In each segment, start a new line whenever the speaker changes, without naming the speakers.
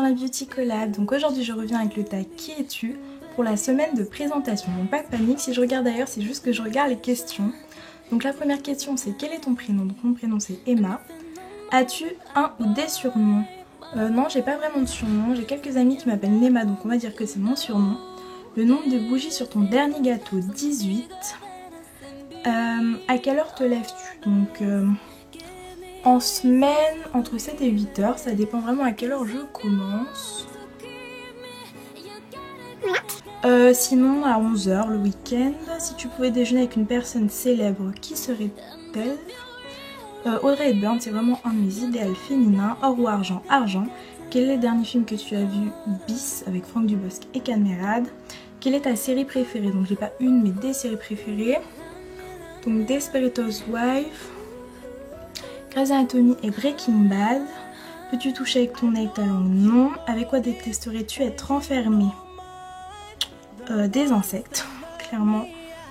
un Beauty Collab. Donc aujourd'hui je reviens avec le tag Qui es-tu pour la semaine de présentation. Donc pas de panique, si je regarde d'ailleurs c'est juste que je regarde les questions. Donc la première question c'est quel est ton prénom? Donc mon prénom c'est Emma. As-tu un ou des surnoms? Non, j'ai pas vraiment de surnom, j'ai quelques amis qui m'appellent Nema, donc on va dire que c'est mon surnom. Le nombre de bougies sur ton dernier gâteau, 18. À quelle heure te lèves-tu? Donc en semaine, entre 7 et 8 heures, ça dépend vraiment à quelle heure je commence. Sinon à 11 heures le week-end. Si tu pouvais déjeuner avec une personne célèbre, qui serait-elle? Audrey Hepburn, c'est vraiment un de mes idéaux féminins. Or ou argent? Argent. Quel est le dernier film que tu as vu? Bis, avec Franck Dubosc et Cadmerade. Quelle est ta série préférée? Donc j'ai pas une mais des séries préférées. Donc Desperate Housewives, Grey's Anatomy et Breaking Bad. Peux-tu toucher avec ton nez avec ta langue? Non. Avec quoi détesterais-tu être enfermé? Des insectes. Clairement,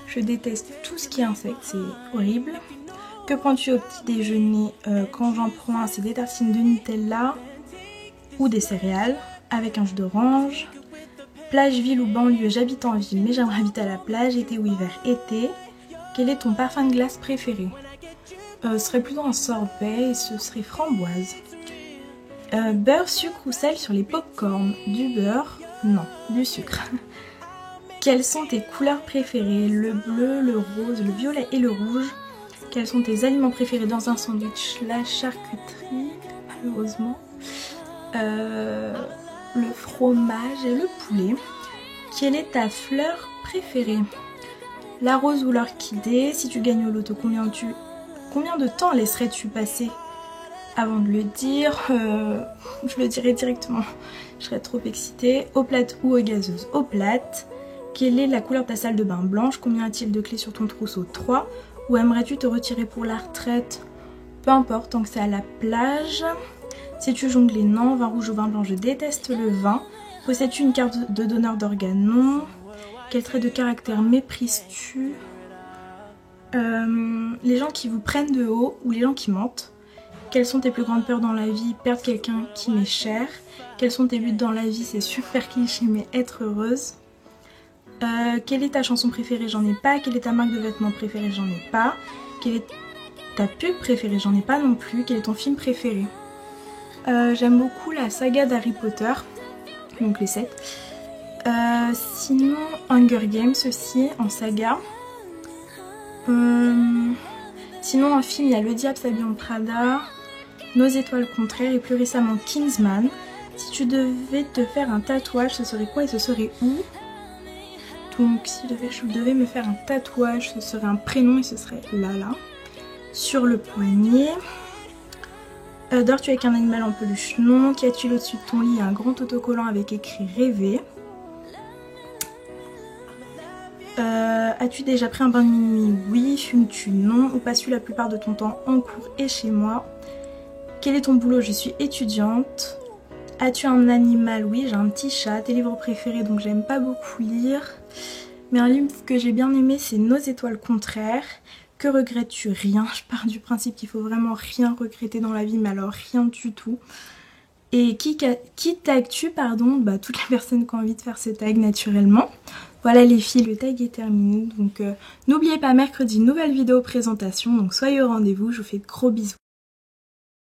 je déteste tout ce qui est insectes, c'est horrible. Que prends-tu au petit déjeuner? Quand j'en prends un, c'est des tartines de Nutella ou des céréales avec un jus d'orange. Plage, ville ou banlieue? J'habite en ville mais j'aimerais habiter à la plage. Été ou hiver? Été. Quel est ton parfum de glace préféré? Ce serait plutôt un sorbet et ce serait framboise. Beurre, sucre ou sel sur les pop-corn? Du beurre? Non, du sucre. Quelles sont tes couleurs préférées? Le bleu, le rose, le violet et le rouge. Quels sont tes aliments préférés dans un sandwich? La charcuterie, malheureusement. Le fromage et le poulet. Quelle est ta fleur préférée? La rose ou l'orchidée? Si tu gagnes au loto, combien de temps laisserais-tu passer avant de le dire? Je le dirai directement, je serais trop excitée. Eau plate ou eau gazeuse? Eau plate. Quelle est la couleur de ta salle de bain? Blanche. Combien a-t-il de clés sur ton trousseau? 3. Ou aimerais-tu te retirer pour la retraite? Peu importe, tant que c'est à la plage. Sais-tu jongler? Non. Vin rouge ou vin blanc? Je déteste le vin. Possèdes-tu une carte de donneur d'organes? Non. Quel trait de caractère méprises-tu? Les gens qui vous prennent de haut ou les gens qui mentent. Quelles sont tes plus grandes peurs dans la vie? Perdre quelqu'un qui m'est cher. Quels sont tes buts dans la vie? C'est super cliché mais être heureuse. Quelle est ta chanson préférée? J'en ai pas. Quelle est ta marque de vêtements préférée? J'en ai pas. Quelle est ta pub préférée? J'en ai pas non plus. Quel est ton film préféré? J'aime beaucoup la saga d'Harry Potter, donc les 7. Sinon Hunger Games aussi en saga. Sinon en film il y a Le Diable s'habille en Prada, Nos étoiles contraires et plus récemment Kingsman. Si tu devais te faire un tatouage, ce serait quoi et ce serait où? Donc si je devais me faire un tatouage, ce serait un prénom et ce serait Lala sur le poignet. Dors-tu avec un animal en peluche? Non. Qu'y a-t-il au-dessus de ton lit? Un grand autocollant avec écrit rêver. As-tu déjà pris un bain de minuit? Oui. Fumes-tu? Non. Ou passes-tu la plupart de ton temps en cours et chez moi? Quel est ton boulot? Je suis étudiante. As-tu un animal? Oui, j'ai un petit chat. Tes livres préférés? Donc j'aime pas beaucoup lire. Mais un livre que j'ai bien aimé c'est Nos étoiles contraires. Que regrettes-tu? Rien. Je pars du principe qu'il faut vraiment rien regretter dans la vie, mais alors rien du tout. Et qui tagues-tu, pardon? Bah toutes les personnes qui ont envie de faire ce tag naturellement. Voilà les filles, le tag est terminé. Donc n'oubliez pas, mercredi, nouvelle vidéo présentation. Donc soyez au rendez-vous, je vous fais de gros bisous.